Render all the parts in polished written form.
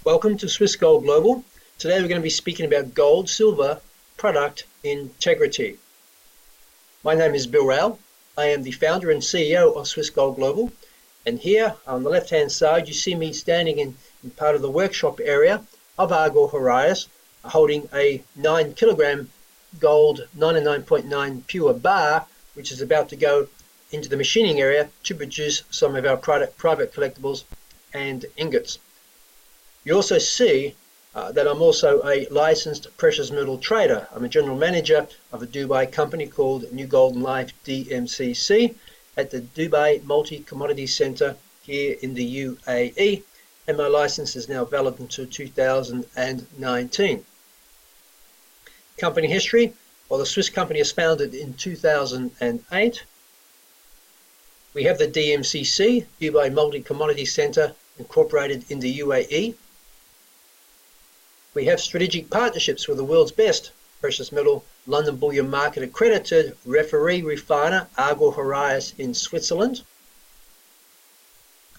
Welcome to Swiss Gold Global. Today we're going to be speaking about gold, silver, product integrity. My name is Bill Rowell. I am the founder and CEO of Swiss Gold Global. And here on the left-hand side, you see me standing in part of the workshop area of Argor Horias, holding a 9 kilogram gold 99.9 pure bar, which is about to go into the machining area to produce some of our private collectibles and ingots. You also see that I'm also a licensed precious metal trader. I'm a general manager of a Dubai company called New Golden Life DMCC at the Dubai Multi-Commodity Center here in the UAE, and my license is now valid until 2019. Company history: well, the Swiss company was founded in 2008. We have the DMCC, Dubai Multi-Commodity Center, incorporated in the UAE. We have strategic partnerships with the world's best precious metal London Bullion Market accredited referee refiner Argor Horias in Switzerland.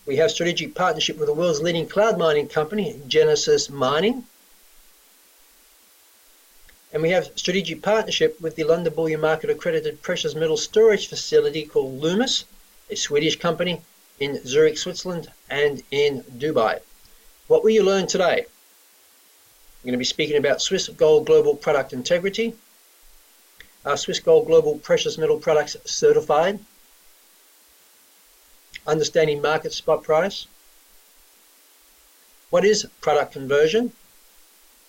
We have strategic partnership with the world's leading cloud mining company Genesis Mining. And we have strategic partnership with the London Bullion Market accredited precious metal storage facility called Loomis, a Swedish company in Zurich, Switzerland and in Dubai. What will you learn today? We're going to be speaking about Swiss Gold Global product integrity. Are Swiss Gold Global precious metal products certified? Understanding market spot price. What is product conversion?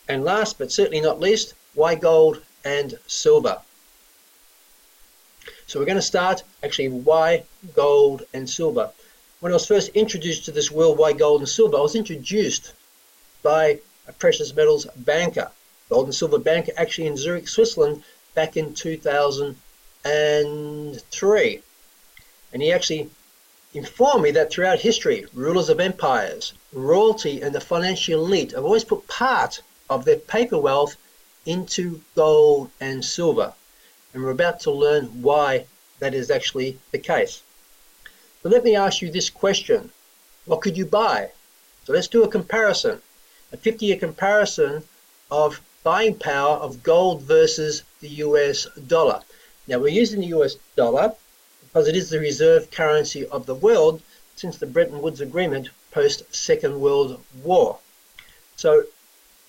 And last but certainly not least, why gold and silver? So we're going to start actually why gold and silver. When I was first introduced to this world, why gold and silver, I was introduced by a precious metals banker, gold and silver banker, actually in Zurich, Switzerland, back in 2003. And he actually informed me that throughout history, rulers of empires, royalty, and the financial elite have always put part of their paper wealth into gold and silver. And we're about to learn why that is actually the case. So let me ask you this question. What could you buy? So let's do a comparison. A 50-year comparison of buying power of gold versus the US dollar. Now we're using the US dollar because it is the reserve currency of the world since the Bretton Woods Agreement post Second World War. So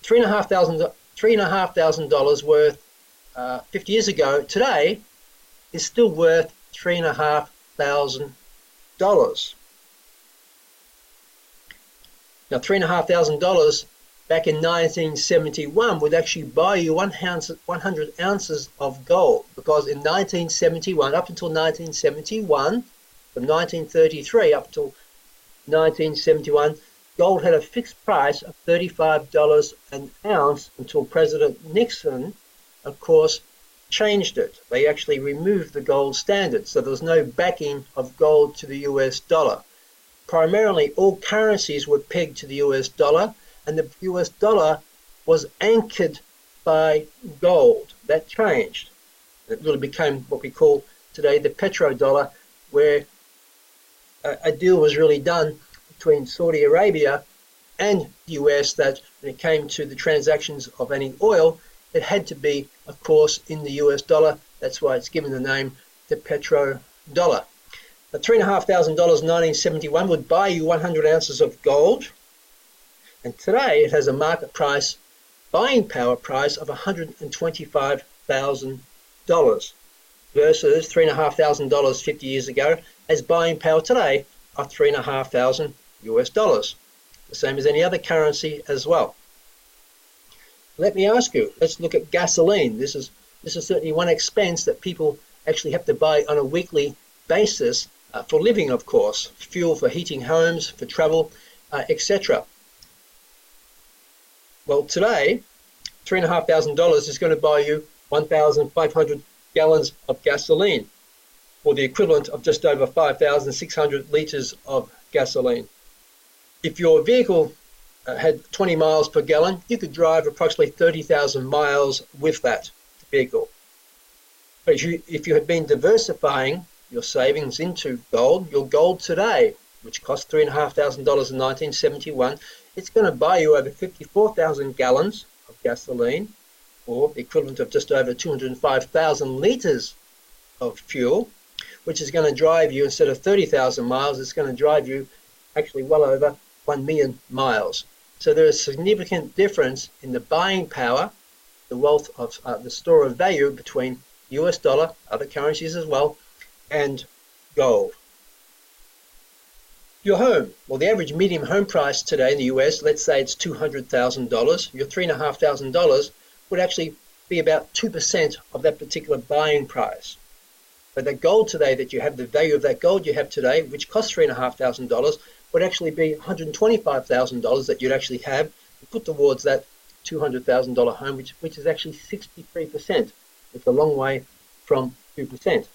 $3,500 worth 50 years ago today is still worth $3,500. Now, $3,500 back in 1971 would actually buy you 100 ounces of gold, because in 1971, up until 1971, from 1933 up until 1971, gold had a fixed price of $35 an ounce until President Nixon, of course, changed it. They actually removed the gold standard, so there was no backing of gold to the US dollar. Primarily, all currencies were pegged to the US dollar, and the US dollar was anchored by gold. That changed. It really became what we call today the petrodollar, where a deal was really done between Saudi Arabia and the US that when it came to the transactions of any oil, it had to be, of course, in the US dollar. That's why it's given the name the petrodollar. The $3,500 in 1971 would buy you 100 ounces of gold, and today it has a market price, buying power price of $125,000 versus $3,500 50 years ago as buying power today of $3,500 US dollars, the same as any other currency as well. Let me ask you, let's look at gasoline. This is certainly one expense that people actually have to buy on a weekly basis for living, of course, fuel for heating homes, for travel, etc. Well, today, $3,500 is going to buy you 1,500 gallons of gasoline, or the equivalent of just over 5,600 litres of gasoline. If your vehicle had 20 miles per gallon, you could drive approximately 30,000 miles with that vehicle. But if you had been diversifying your savings into gold, your gold today which cost $3,500 in 1971, it's going to buy you over 54,000 gallons of gasoline, or the equivalent of just over 205,000 litres of fuel, which is going to drive you, instead of 30,000 miles, it's going to drive you actually well over 1 million miles. So there is a significant difference in the buying power, the wealth of the store of value between US dollar, other currencies as well, and gold. Your home, well, the average median home price today in the US, let's say it's $200,000, your $3,500 would actually be about 2% of that particular buying price. But the gold today that you have, the value of that gold you have today, which costs $3,500, would actually be $125,000 that you'd actually have to put towards that $200,000 home, which is actually 63%. It's a long way from 2%.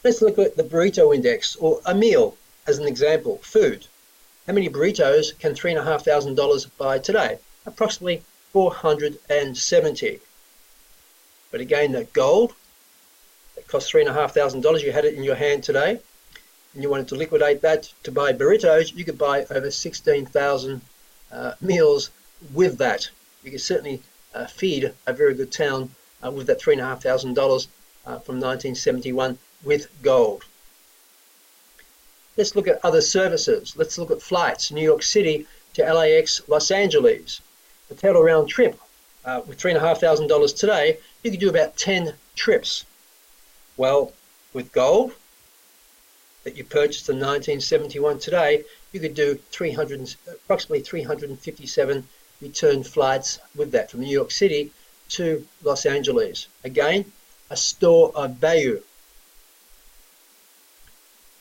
Let's look at the burrito index, or a meal as an example. Food. How many burritos can $3,500 buy today? Approximately 470. But again, that gold that cost $3,500, you had it in your hand today, and you wanted to liquidate that to buy burritos, you could buy over 16,000 meals with that. You could certainly feed a very good town with that $3,500 from 1971 with gold. Let's look at other services. Let's look at flights. New York City to LAX, Los Angeles. The total round trip with $3,500 today, you could do about 10 trips. Well, with gold that you purchased in 1971 today, you could do approximately 357 return flights with that from New York City to Los Angeles. Again, a store of value.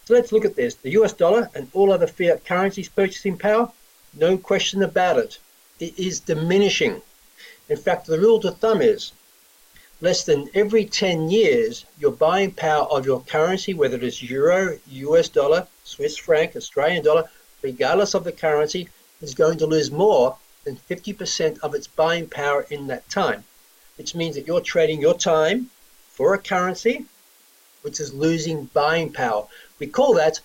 So let's look at this. The US dollar and all other fiat currencies purchasing power, no question about it. It is diminishing. In fact, the rule of thumb is less than every 10 years, your buying power of your currency, whether it is euro, US dollar, Swiss franc, Australian dollar, regardless of the currency, is going to lose more than 50% of its buying power in that time, which means that you're trading your time for a currency which is losing buying power. We call that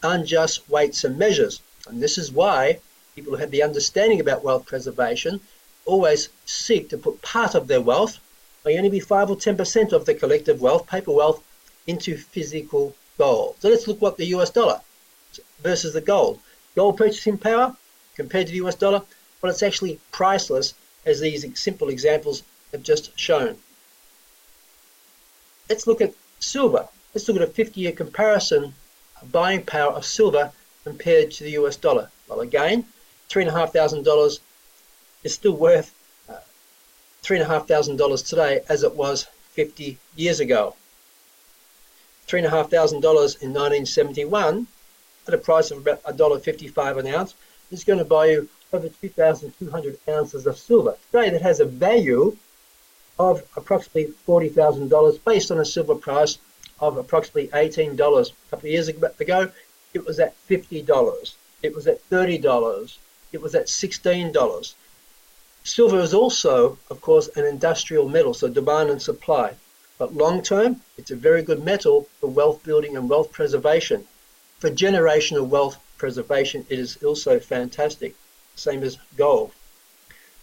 unjust weights and measures. And this is why people who have the understanding about wealth preservation always seek to put part of their wealth, may only be 5 or 10% of the collective wealth, paper wealth, into physical gold. So let's look what the US dollar versus the gold. Gold purchasing power compared to the US dollar, well, it's actually priceless, as these simple examples have just shown. Let's look at silver. Let's look at a 50-year comparison of buying power of silver compared to the US dollar. Well, again, $3,500 is still worth $3,500 today as it was 50 years ago. $3,500 in 1971 at a price of about $1.55 an ounce is going to buy you over 2,200 ounces of silver. Today that has a value of approximately $40,000 based on a silver price of approximately $18. A couple of years ago, it was at $50. It was at $30. It was at $16. Silver is also, of course, an industrial metal, so demand and supply. But long term, it's a very good metal for wealth building and wealth preservation. For generational wealth preservation, it is also fantastic, same as gold.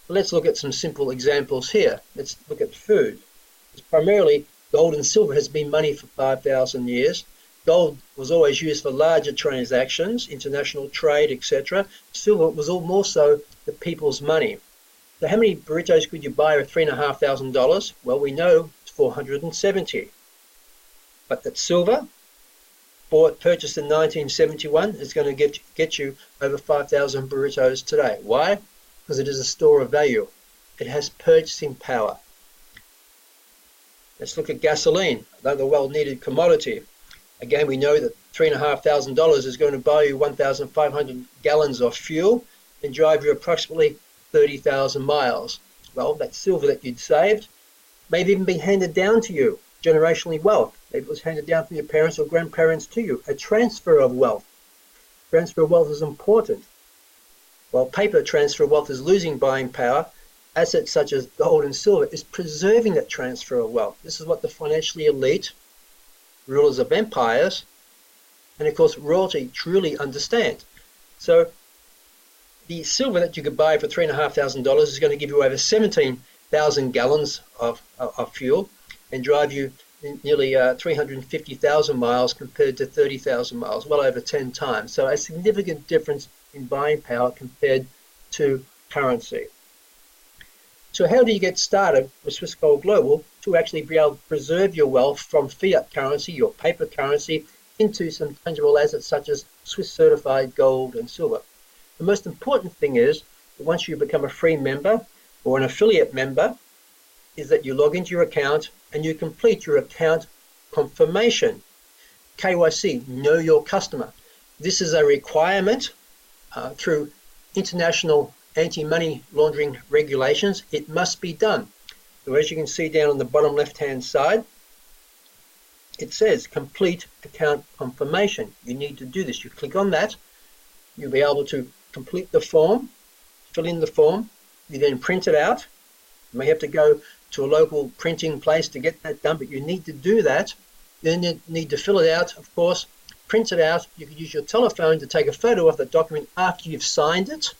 Let's look at some simple examples here. Let's look at food. It's primarily gold and silver has been money for 5,000 years. Gold was always used for larger transactions, international trade, etc. Silver was all more so the people's money. So how many burritos could you buy with $3,500? Well, we know it's 470. But that silver, purchased in 1971, is going to get you over 5,000 burritos today. Why? Because it is a store of value. It has purchasing power. Let's look at gasoline, another well-needed commodity. Again, we know that $3,500 is going to buy you 1,500 gallons of fuel and drive you approximately 30,000 miles. Well, that silver that you'd saved may have even been handed down to you, generationally wealth. Maybe it was handed down from your parents or grandparents to you, a transfer of wealth. Transfer of wealth is important. While paper transfer of wealth is losing buying power, assets such as gold and silver is preserving that transfer of wealth. This is what the financially elite, rulers of empires, and of course royalty truly understand. So the silver that you could buy for $3,500 is going to give you over 17,000 gallons of fuel and drive you nearly 350,000 miles compared to 30,000 miles, well over 10 times. So a significant difference in buying power compared to currency. So how do you get started with Swiss Gold Global to actually be able to preserve your wealth from fiat currency, your paper currency, into some tangible assets such as Swiss certified gold and silver? The most important thing is that once you become a free member or an affiliate member, is that you log into your account and you complete your account confirmation. KYC, know your customer. This is a requirement through international anti-money laundering regulations. It must be done. So as you can see down on the bottom left-hand side, it says complete account confirmation. You need to do this. You click on that, you'll be able to complete the form, fill in the form, you then print it out. You may have to go to a local printing place to get that done, but you need to do that. Then you need to fill it out, of course, print it out. You can use your telephone to take a photo of the document after you've signed it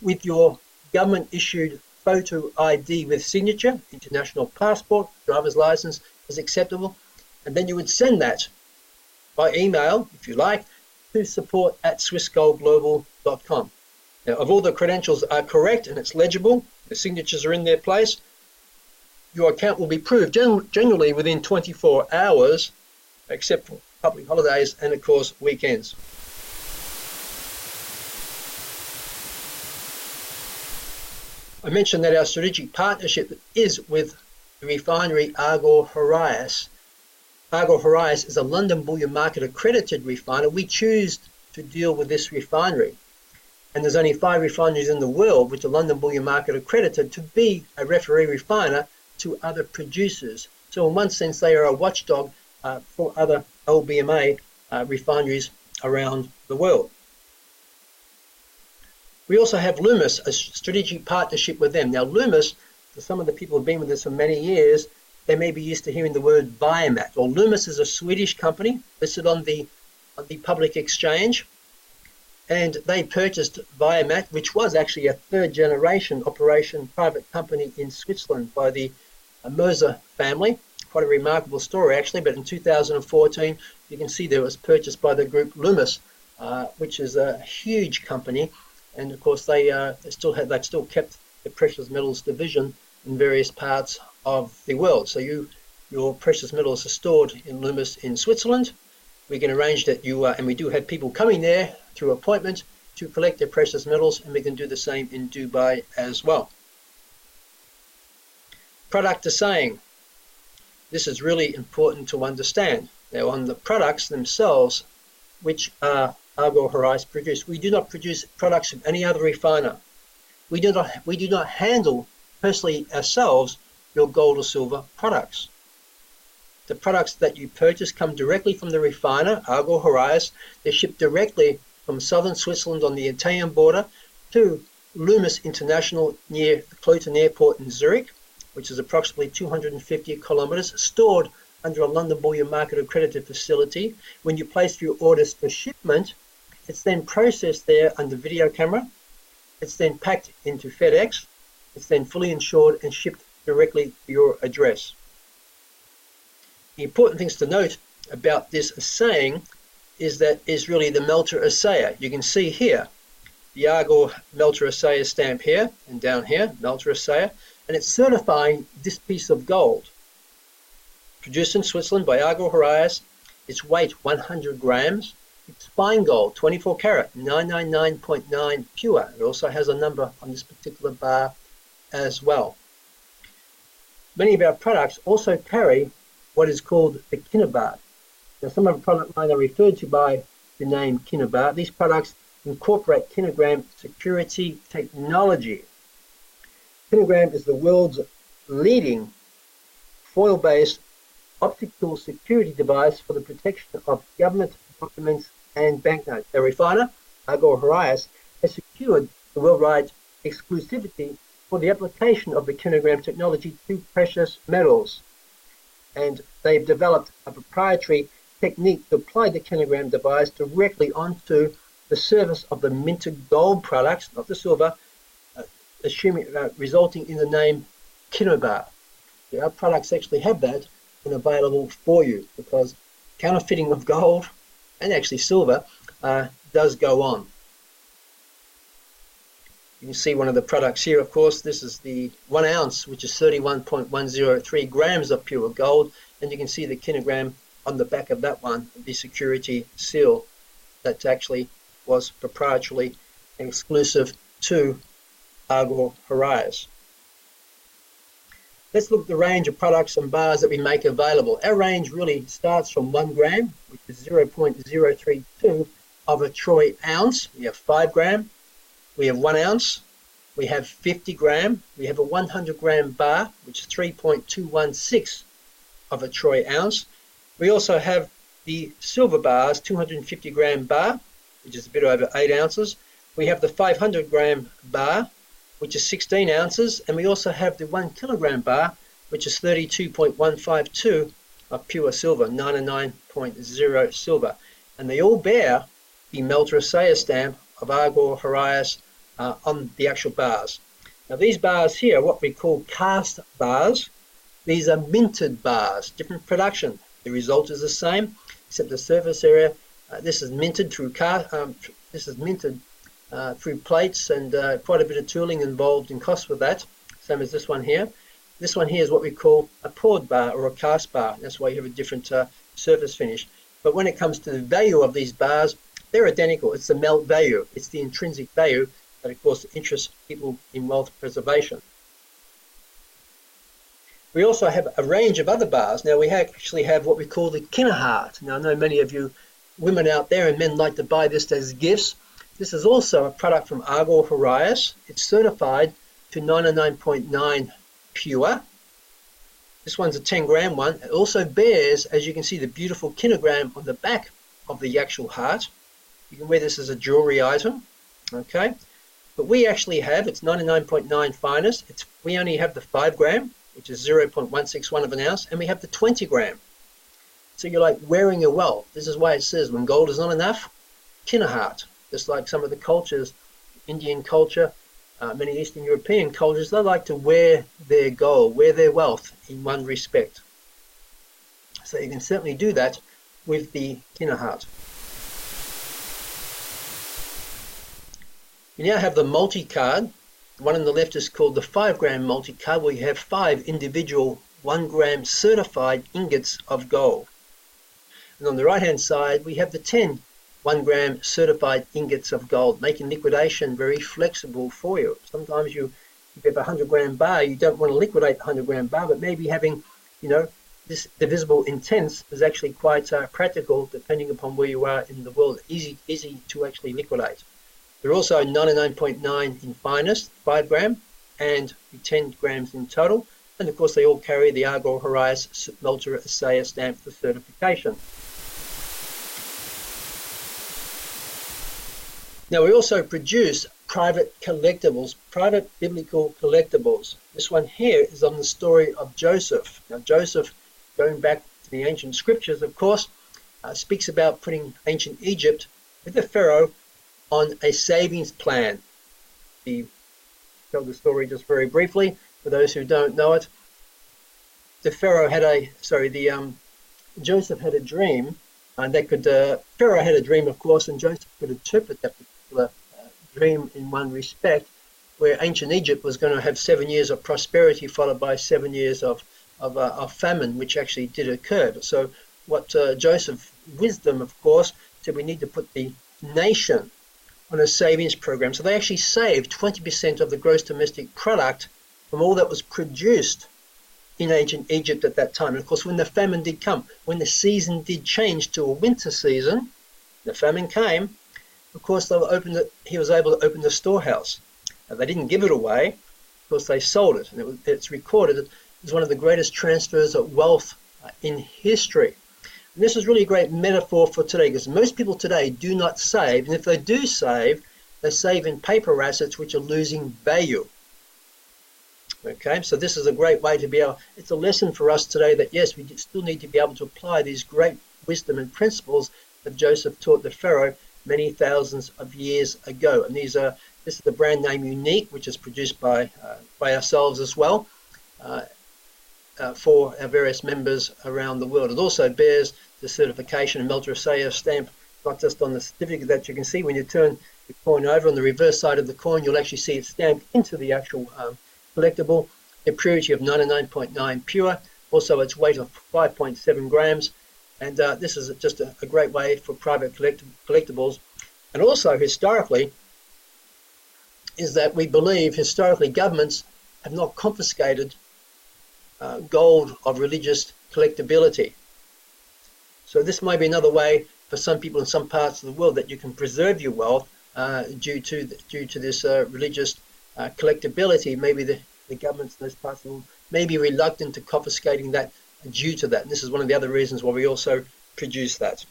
with your government-issued photo ID with signature. International passport, driver's license is acceptable. And then you would send that by email, if you like, to support@swissgoldglobal.com. Now, if all the credentials are correct and it's legible, the signatures are in their place, your account will be approved generally within 24 hours, except for public holidays and, of course, weekends. I mentioned that our strategic partnership is with the refinery Argor Heraeus. Argor Heraeus is a London bullion market accredited refiner. We choose to deal with this refinery. And there's only 5 refineries in the world which are London bullion market accredited to be a referee refiner to other producers. So in one sense, they are a watchdog for other LBMA refineries around the world. We also have Loomis, a strategic partnership with them. Now Loomis, for some of the people who have been with us for many years, they may be used to hearing the word Viamat. Well, Loomis is a Swedish company listed on the public exchange, and they purchased Viamat, which was actually a 3rd generation operation private company in Switzerland by the Moser family. Quite a remarkable story actually, but in 2014 you can see there was purchased by the group Loomis, which is a huge company, and of course they've still kept the precious metals division in various parts of the world. So your precious metals are stored in Loomis in Switzerland. We can arrange that and we do have people coming there through appointment to collect their precious metals, and we can do the same in Dubai as well. Product assaying. This is really important to understand. Now on the products themselves, which Argor Heraeus produce, we do not produce products of any other refiner. We do not handle personally ourselves your gold or silver products. The products that you purchase come directly from the refiner, Argor Heraeus. They're shipped directly from southern Switzerland on the Italian border to Loomis International near the Cloten Airport in Zurich, which is approximately 250 kilometers, stored under a London bullion market accredited facility. When you place your orders for shipment, it's then processed there under video camera. It's then packed into FedEx. It's then fully insured and shipped directly to your address. The important things to note about this assaying is really the melter assayer. You can see here the Argor melter assayer stamp here and down here, melter assayer, and it's certifying this piece of gold. Produced in Switzerland by Argor Heraeus, its weight 100 grams, it's fine gold, 24 karat, 999.9 pure. It also has a number on this particular bar as well. Many of our products also carry what is called the Kinnabar. Now, some of the product line are referred to by the name Kinnabar. These products incorporate Kinagram security technology. Kinagram is the world's leading foil-based optical security device for the protection of government documents and banknotes. The refiner, Argor Heraeus, has secured the worldwide exclusivity for the application of the Kinagram technology to precious metals. And they've developed a proprietary technique to apply the kilogram device directly onto the surface of the minted gold products, not the silver, resulting in the name Kinobar. Our products actually have that and available for you, because counterfeiting of gold and actually silver does go on. You can see one of the products here, of course. This is the 1 ounce, which is 31.103 grams of pure gold, and you can see the kilogram on the back of that one, the security seal that actually was proprietarily exclusive to Argor Horias. Let's look at the range of products and bars that we make available. Our range really starts from 1 gram, which is 0.032 of a troy ounce. We have 5 gram, we have 1 ounce, we have 50 gram, we have a 100 gram bar, which is 3.216 of a troy ounce. We also have the silver bars, 250 gram bar, which is a bit over 8 ounces. We have the 500 gram bar, which is 16 ounces, and we also have the 1 kilogram bar, which is 32.152 of pure silver, 99.0 silver. And they all bear the Melter Assaya stamp of Argor Horias on the actual bars. Now these bars here, what we call cast bars, these are minted bars, different production. The result is the same, except the surface area. This is minted through through plates, and quite a bit of tooling involved in cost with that, same as this one here. This one here is what we call a poured bar or a cast bar. That's why you have a different surface finish. But when it comes to the value of these bars, they're identical. It's the melt value. It's the intrinsic value that, of course, interests people in wealth preservation. We also have a range of other bars. Now, we actually have what we call the Kinahart. Now, I know many of you women out there and men like to buy this as gifts. This is also a product from Argor Horias. It's certified to 99.9 pure. This one's a 10 gram one. It also bears, as you can see, the beautiful kilogram on the back of the actual heart. You can wear this as a jewelry item, okay? But we actually have, it's 99.9 finest. We only have the 5 gram, which is 0.161 of an ounce, and we have the 20 gram. So you're like wearing your wealth. This is why it says when gold is not enough, Kinahart. Just like some of the cultures, Indian culture, many Eastern European cultures, they like to wear their gold, wear their wealth in one respect. So you can certainly do that with the Kinahart. You now have the multi-card. The one on the left is called the 5 gram multi-card, where you have 5 individual 1 gram certified ingots of gold. And on the right hand side, we have the 10 1 gram certified ingots of gold, making liquidation very flexible for you. Sometimes if you have a 100 gram bar, you don't want to liquidate the 100 gram bar, but maybe having, this divisible in tenths is actually quite practical depending upon where you are in the world. Easy to actually liquidate. They're also 99.9 in finest, 5 gram, and 10 grams in total. And of course, they all carry the Argor Horias Melter Assaya stamp for certification. Now, we also produce private collectibles, private biblical collectibles. This one here is on the story of Joseph. Now, Joseph, going back to the ancient scriptures, of course, speaks about putting ancient Egypt with the Pharaoh on a savings plan. Tell the story just very briefly for those who don't know it. Joseph had a dream, and Pharaoh had a dream, of course, and Joseph could interpret that particular dream in one respect, where ancient Egypt was going to have 7 years of prosperity followed by 7 years of famine, which actually did occur. So what Joseph's wisdom, of course, said we need to put the nation on a savings program. So they actually saved 20% of the gross domestic product from all that was produced in ancient Egypt at that time. And of course, when the famine did come, when the season did change to a winter season, the famine came, of course, he was able to open the storehouse. Now, they didn't give it away. Of course, they sold it. And it's recorded as one of the greatest transfers of wealth in history. And this is really a great metaphor for today, because most people today do not save. And if they do save, they save in paper assets which are losing value. Okay, so this is a great way to be able, it's a lesson for us today that yes, we still need to be able to apply these great wisdom and principles that Joseph taught the Pharaoh many thousands of years ago. And this is the brand name Unique, which is produced by ourselves as well, for our various members around the world. It also bears the certification and Melter stamp, not just on the certificate that you can see. When you turn the coin over on the reverse side of the coin, you'll actually see it stamped into the actual collectible. A purity of 99.9 pure, also its weight of 5.7 grams. And this is just a great way for private collectibles. And also historically, is that we believe historically governments have not confiscated gold of religious collectability. So this might be another way for some people in some parts of the world that you can preserve your wealth due to this religious collectability. Maybe the governments in those parts of the world may be reluctant to confiscating that due to that. And this is one of the other reasons why we also produce that.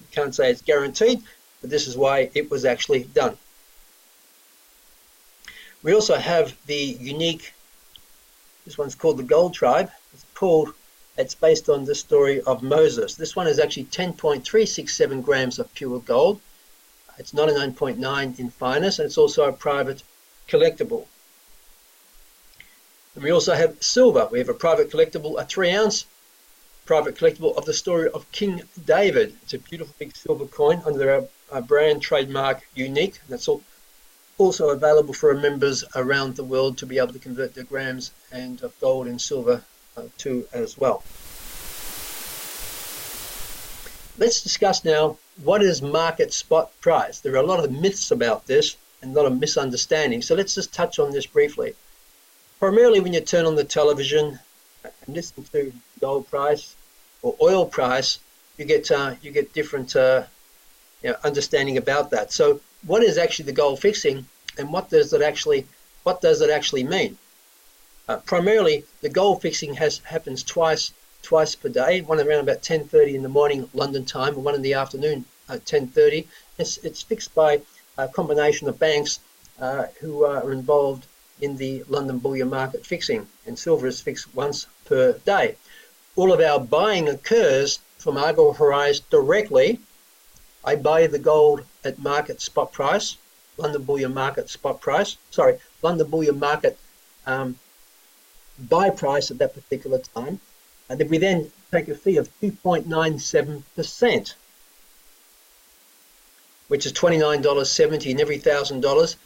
You can't say it's guaranteed, but this is why it was actually done. We also have the unique, this one's called the Gold Tribe. It's based on the story of Moses. This one is actually 10.367 grams of pure gold. It's 99.9 in fineness, and it's also a private collectible. And we also have silver. We have a private collectible, a 3-ounce private collectible of the story of King David. It's a beautiful big silver coin under our brand trademark Unique. That's also available for our members around the world to be able to convert their grams and of gold and silver to as well. Let's discuss now what is market spot price. There are a lot of myths about this and a lot of misunderstandings. So let's just touch on this briefly. Primarily when you turn on the television and listen to gold price or oil price, you get different understanding about that. So what is actually the gold fixing, and what does it actually mean? Primarily, the gold fixing happens twice per day. One around about 10:30 in the morning London time, and one in the afternoon at 10:30. It's fixed by a combination of banks who are involved in the London bullion market fixing, and silver is fixed once per day. All of our buying occurs from Argo Horizon directly. I buy the gold at market spot price, London bullion market spot price. Sorry, London bullion market buy price at that particular time, and then we then take a fee of 2.97%, which is $29.70, and every $1,000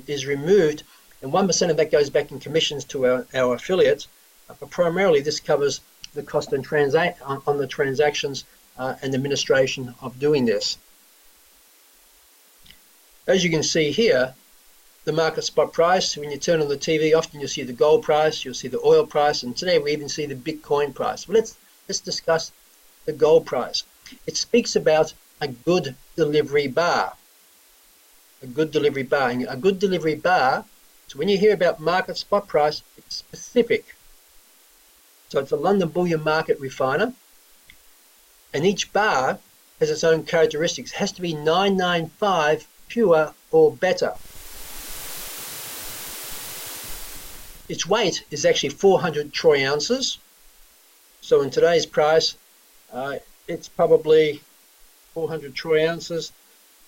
is removed, and 1% of that goes back in commissions to our affiliates. But primarily, this covers the cost on the transactions and administration of doing this. As you can see here, the market spot price, when you turn on the TV, often you'll see the gold price, you'll see the oil price, and today we even see the Bitcoin price. But let's discuss the gold price. It speaks about a good delivery bar. A good delivery bar. And a good delivery bar, so when you hear about market spot price, it's specific. So it's a London bullion market refiner, and each bar has its own characteristics. It has to be 995 pure or better. Its weight is actually 400 troy ounces. So in today's price, it's probably 400 troy ounces.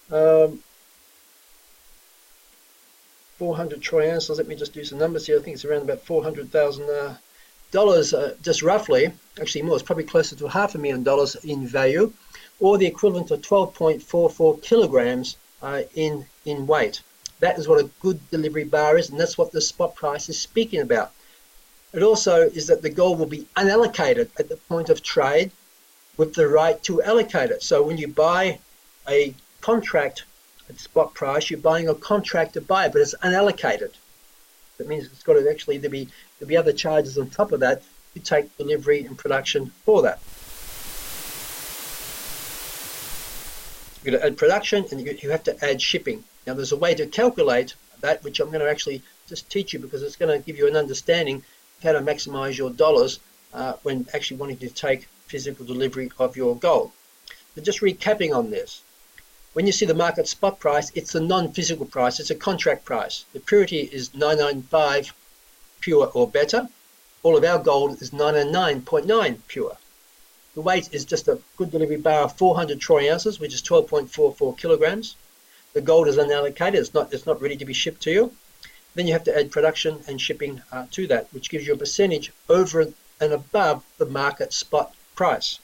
400 troy ounces, let me just do some numbers here. I think it's around about $400,000, just roughly. Actually more, it's probably closer to $500,000 in value, or the equivalent of 12.44 kilograms in weight. That is what a good delivery bar is, and that's what the spot price is speaking about. It also is that the gold will be unallocated at the point of trade with the right to allocate it. So when you buy a contract at spot price, you're buying a contract to buy it, but it's unallocated. That means it's got to actually there'll be other charges on top of that to take delivery and production for that. You're going to add production, and you have to add shipping. Now there's a way to calculate that, which I'm going to actually just teach you, because it's going to give you an understanding of how to maximize your dollars when actually wanting to take physical delivery of your gold. So just recapping on this, when you see the market spot price, it's a non-physical price, it's a contract price. The purity is 995 pure or better. All of our gold is 999.9 pure. The weight is just a good delivery bar of 400 troy ounces, which is 12.44 kilograms. The gold is unallocated, it's not ready to be shipped to you. Then you have to add production and shipping to that, which gives you a percentage over and above the market spot price.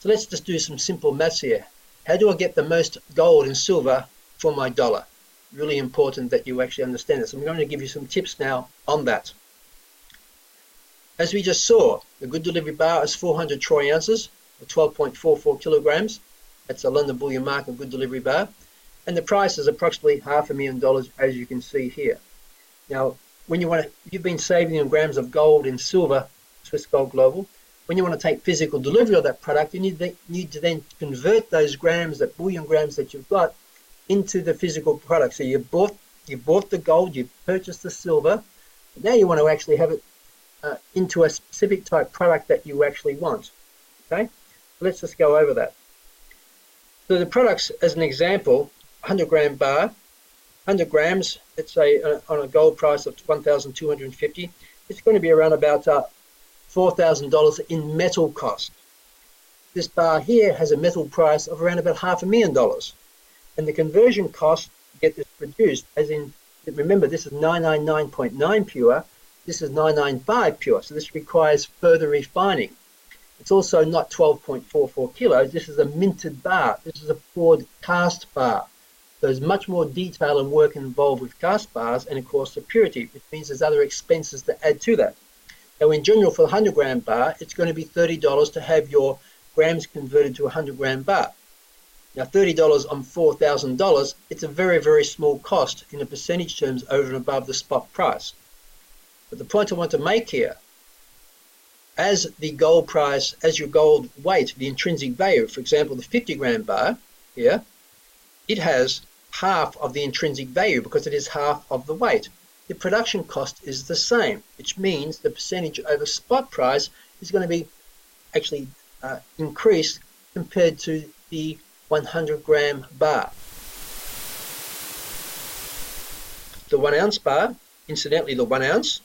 So let's just do some simple maths here. How do I get the most gold and silver for my dollar? Really important that you actually understand this. I'm going to give you some tips now on that. As we just saw, the good delivery bar is 400 troy ounces, or 12.44 kilograms. That's a London bullion market good delivery bar. And the price is approximately $500,000, as you can see here. Now, when you've been saving in grams of gold and silver, Swiss Gold Global, when you want to take physical delivery of that product, you need to then convert those grams, that bullion grams that you've got, into the physical product. So you bought the gold, you purchased the silver, but now you want to actually have it into a specific type product that you actually want. Okay, so let's just go over that. So the products, as an example, 100 gram bar, 100 grams, let's say on a gold price of 1,250, it's going to be around about $4,000 in metal cost. This bar here has a metal price of around about $500,000. And the conversion cost to get this produced, as in, remember, this is 999.9 pure, this is 995 pure, so this requires further refining. It's also not 12.44 kilos, this is a minted bar, this is a poured cast bar. So there's much more detail and work involved with cast bars, and of course the purity, which means there's other expenses to add to that. Now in general, for the 100 gram bar, it's going to be $30 to have your grams converted to a 100 gram bar. Now $30 on $4,000, it's a very, very small cost in the percentage terms over and above the spot price. But the point I want to make here, as the gold price, as your gold weight, the intrinsic value, for example, the 50 gram bar here, it has half of the intrinsic value because it is half of the weight. The production cost is the same, which means the percentage over spot price is going to be actually increased compared to the 100 gram bar. The 1 ounce bar, incidentally the 1 ounce,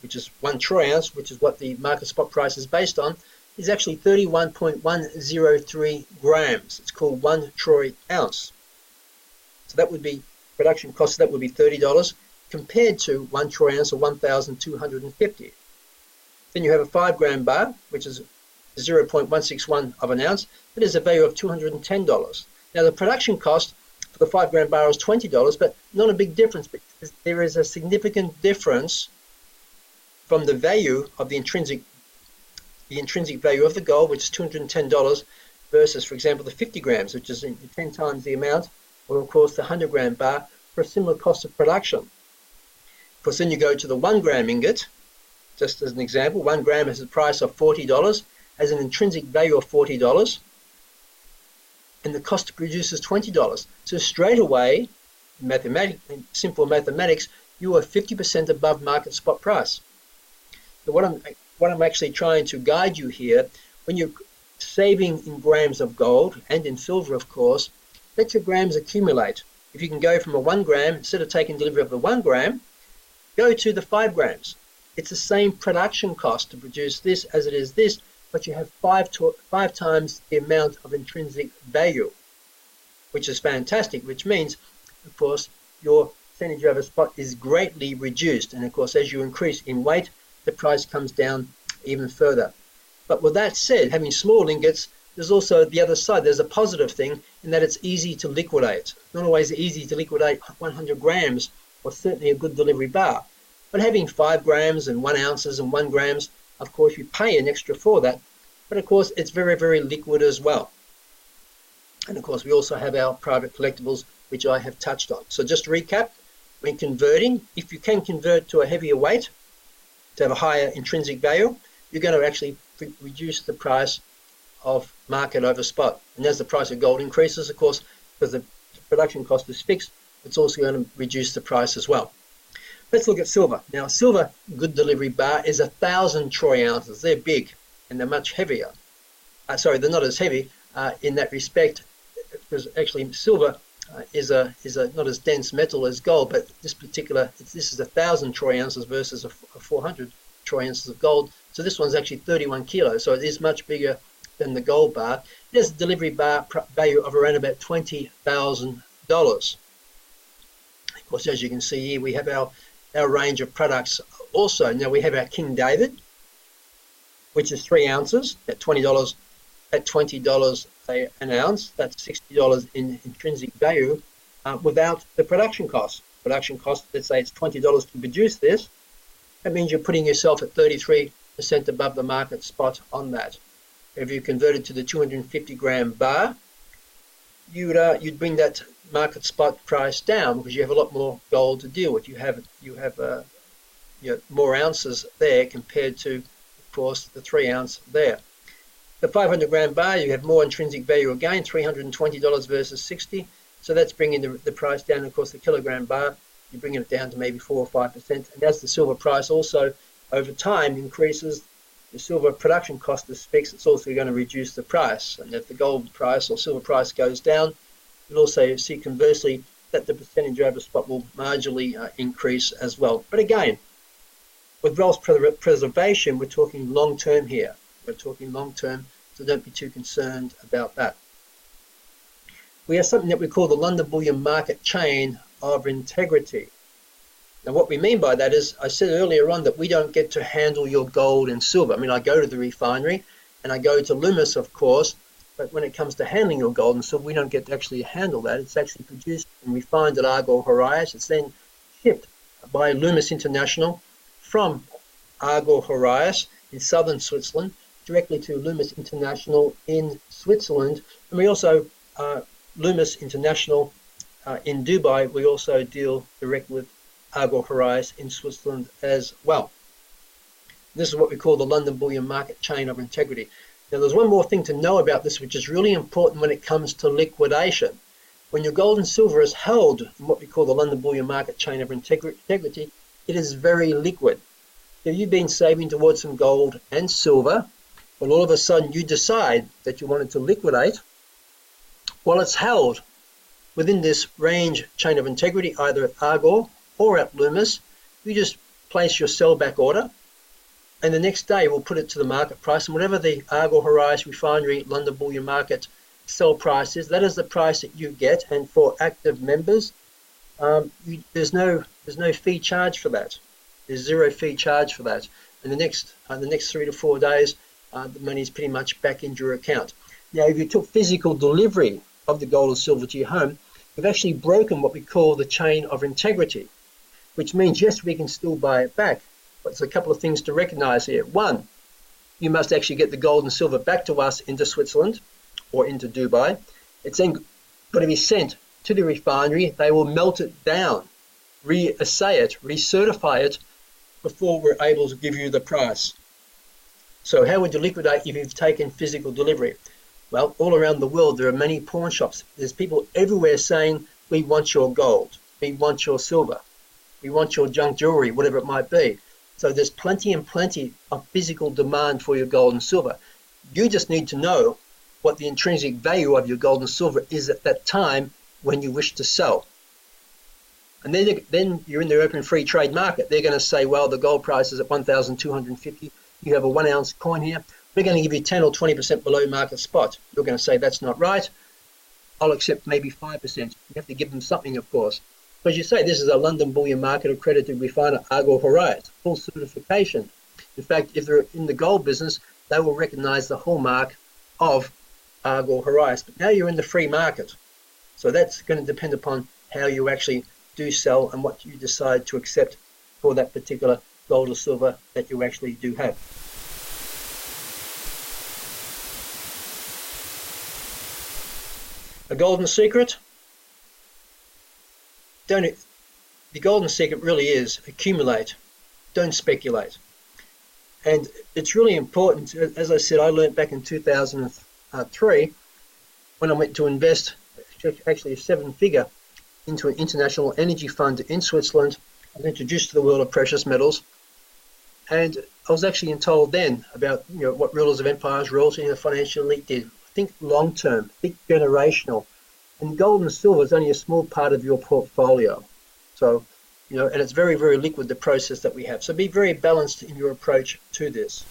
which is 1 troy ounce, which is what the market spot price is based on, is actually 31.103 grams. It's called 1 troy ounce. So that would be production cost, that would be $30 compared to 1 troy ounce or 1,250. Then you have a 5 gram bar, which is 0.161 of an ounce. It is a value of $210. Now the production cost for the 5 gram bar is $20, but not a big difference, because there is a significant difference from the value of the intrinsic value of the gold, which is $210, versus, for example, the 50 grams, which is 10 times the amount, or of course the 100 gram bar for a similar cost of production. Of course, then you go to the 1 gram ingot, just as an example. 1 gram has a price of $40, has an intrinsic value of $40, and the cost to produce is $20. So straight away, simple mathematics, you are 50% above market spot price. So what I'm actually trying to guide you here, when you're saving in grams of gold and in silver, of course, let your grams accumulate. If you can go from a 1 gram, instead of taking delivery of the 1 gram, go to the 5 grams. It's the same production cost to produce this as it is this, but you have 5 times the amount of intrinsic value, which is fantastic, which means, of course, your percentage over spot is greatly reduced. And of course, as you increase in weight, the price comes down even further. But with that said, having small ingots, there's also the other side. There's a positive thing in that it's easy to liquidate. Not always easy to liquidate 100 grams, or certainly a good delivery bar. But having 5 grams and 1 ounces and 1 grams, of course, you pay an extra for that. But of course, it's very, very liquid as well. And of course, we also have our private collectibles, which I have touched on. So just to recap, when converting, if you can convert to a heavier weight, to have a higher intrinsic value, you're going to actually reduce the price of market over spot. And as the price of gold increases, of course, because the production cost is fixed, it's also going to reduce the price as well. Let's look at silver. Now, silver good delivery bar is 1,000 troy ounces. They're big and they're much heavier. Sorry, they're not as heavy in that respect, because actually silver is a not as dense metal as gold, but this is 1,000 troy ounces versus a 400 troy ounces of gold. So this one's actually 31 kilos, so it is much bigger than the gold bar. It has a delivery bar value of around about $20,000. Of course, as you can see here, we have our range of products also. Now we have our King David, which is 3 ounces at $20 an ounce. That's $60 in intrinsic value without the production cost. Production cost, let's say it's $20 to produce this. That means you're putting yourself at 33% above the market spot on that. If you converted to the 250 gram bar, you'd bring that market spot price down because you have a lot more gold to deal with. You have more ounces there compared to, of course, the 3 ounce there. The 500 gram bar, you have more intrinsic value again, $320 versus $60. So that's bringing the price down. Of course, the kilogram bar, you're bringing it down to maybe 4 or 5%. And as the silver price also over time increases, the silver production cost of specs, it's also going to reduce the price. And if the gold price or silver price goes down, you'll also see conversely that the percentage over spot will marginally increase as well. But again, with wealth preservation, we're talking long term here. We're talking long term, so don't be too concerned about that. We have something that we call the London Bullion Market Chain of Integrity. Now what we mean by that is, I said earlier on that we don't get to handle your gold and silver. I mean, I go to the refinery and I go to Loomis, of course, but when it comes to handling your gold and silver, we don't get to actually handle that. It's actually produced and refined at Argol Horizon. It's then shipped by Loomis International from Argol Horizon in southern Switzerland directly to Loomis International in Switzerland. And we also, Loomis International in Dubai, we also deal directly with Argol Horizon in Switzerland as well. This is what we call the London Bullion Market Chain of Integrity. Now there's one more thing to know about this, which is really important when it comes to liquidation. When your gold and silver is held in what we call the London Bullion Market Chain of Integrity, it is very liquid. If you've been saving towards some gold and silver, when all of a sudden you decide that you wanted to liquidate, while it's held within this range chain of integrity, either at Argol or at Loomis, you just place your sell back order, and the next day we'll put it to the market price, and whatever the Argol Horizon Refinery London Bullion Market sell price is, that is the price that you get. And for active members, there's no fee charge for that. There's zero fee charge for that. And the next 3 to 4 days, the money is pretty much back into your account. Now, if you took physical delivery of the gold or silver to your home, we've actually broken what we call the chain of integrity, which means, yes, we can still buy it back. But there's a couple of things to recognize here. One, you must actually get the gold and silver back to us into Switzerland or into Dubai. It's then got to be sent to the refinery. They will melt it down, reassay it, recertify it before we're able to give you the price. So how would you liquidate if you've taken physical delivery? Well, all around the world, there are many pawn shops. There's people everywhere saying, we want your gold, we want your silver, we want your junk jewelry, whatever it might be. So there's plenty and plenty of physical demand for your gold and silver. You just need to know what the intrinsic value of your gold and silver is at that time when you wish to sell. And then you're in the open free trade market. They're going to say, well, the gold price is at 1,250. You have a 1 ounce coin here. We're going to give you 10 or 20% below market spot. You're going to say, that's not right. I'll accept maybe 5%. You have to give them something, of course. But you say, this is a London Bullion Market accredited refiner, Argol Horizon, full certification. In fact, if they're in the gold business, they will recognize the hallmark of Argol Horizon. But now you're in the free market. So that's going to depend upon how you actually do sell and what you decide to accept for that particular gold or silver that you actually do have. A golden secret? The golden secret really is accumulate, don't speculate. And it's really important, as I said, I learned back in 2003 when I went to invest actually a 7-figure into an international energy fund in Switzerland. I was introduced to the world of precious metals, and I was actually told then about what rulers of empires, royalty, and the financial elite did. Think long term, think generational, and gold and silver is only a small part of your portfolio. So, and it's very, very liquid, the process that we have. So be very balanced in your approach to this.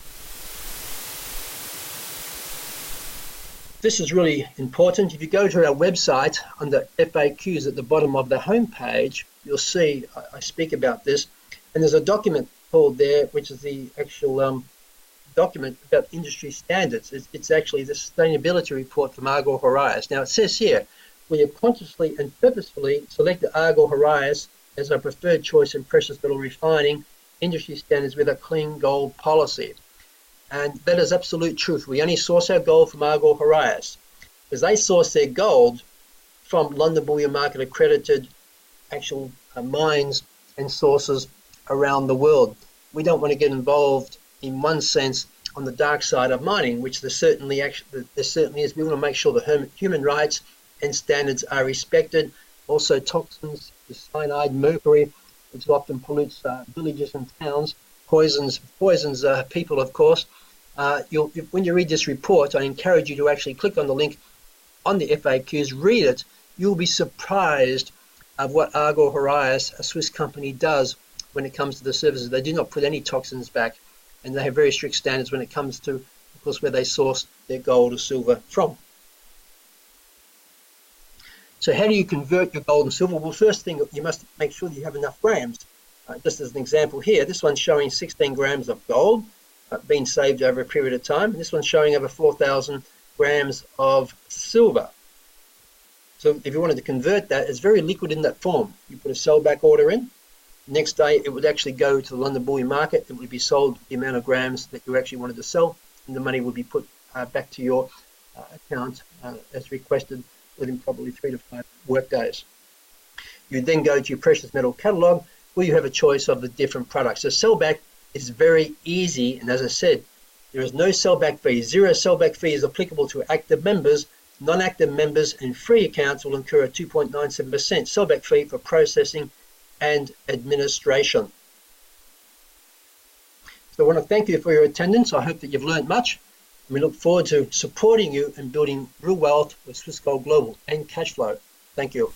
This is really important. If you go to our website under FAQs at the bottom of the homepage, you'll see I speak about this, and there's a document called there, which is the actual document about industry standards. It's actually the sustainability report from Argyle Horizon. Now it says here, we have consciously and purposefully selected Argyle Horizon as our preferred choice in precious metal refining industry standards with a clean gold policy. And that is absolute truth. We only source our gold from Argyle Horizon, because they source their gold from London Bullion Market accredited actual mines and sources around the world. We don't want to get involved in one sense on the dark side of mining, which there certainly is. We want to make sure the human rights and standards are respected. Also toxins, the cyanide, mercury, which often pollutes villages and towns, poisons people, of course. When you read this report, I encourage you to actually click on the link on the FAQs, read it. You'll be surprised of what Argyle Horizon, a Swiss company, does when it comes to the services. They do not put any toxins back, and they have very strict standards when it comes to, of course, where they source their gold or silver from. So how do you convert your gold and silver? Well, first thing, you must make sure that you have enough grams. Just as an example here, this one's showing 16 grams of gold being saved over a period of time. And this one's showing over 4,000 grams of silver. So if you wanted to convert that, it's very liquid in that form. You put a sell back order in. Next day, it would actually go to the London Bullion Market. It would be sold the amount of grams that you actually wanted to sell, and the money would be put back to your account as requested within probably 3 to 5 work days. You then go to your precious metal catalog, where you have a choice of the different products. So sellback is very easy, and as I said, there is no sellback fee. Zero sellback fee is applicable to active members. Non-active members and free accounts will incur a 2.97% sellback fee for processing and administration. So I want to thank you for your attendance. I hope that you've learned much. And we look forward to supporting you in building real wealth with Swiss Gold Global and cash flow. Thank you.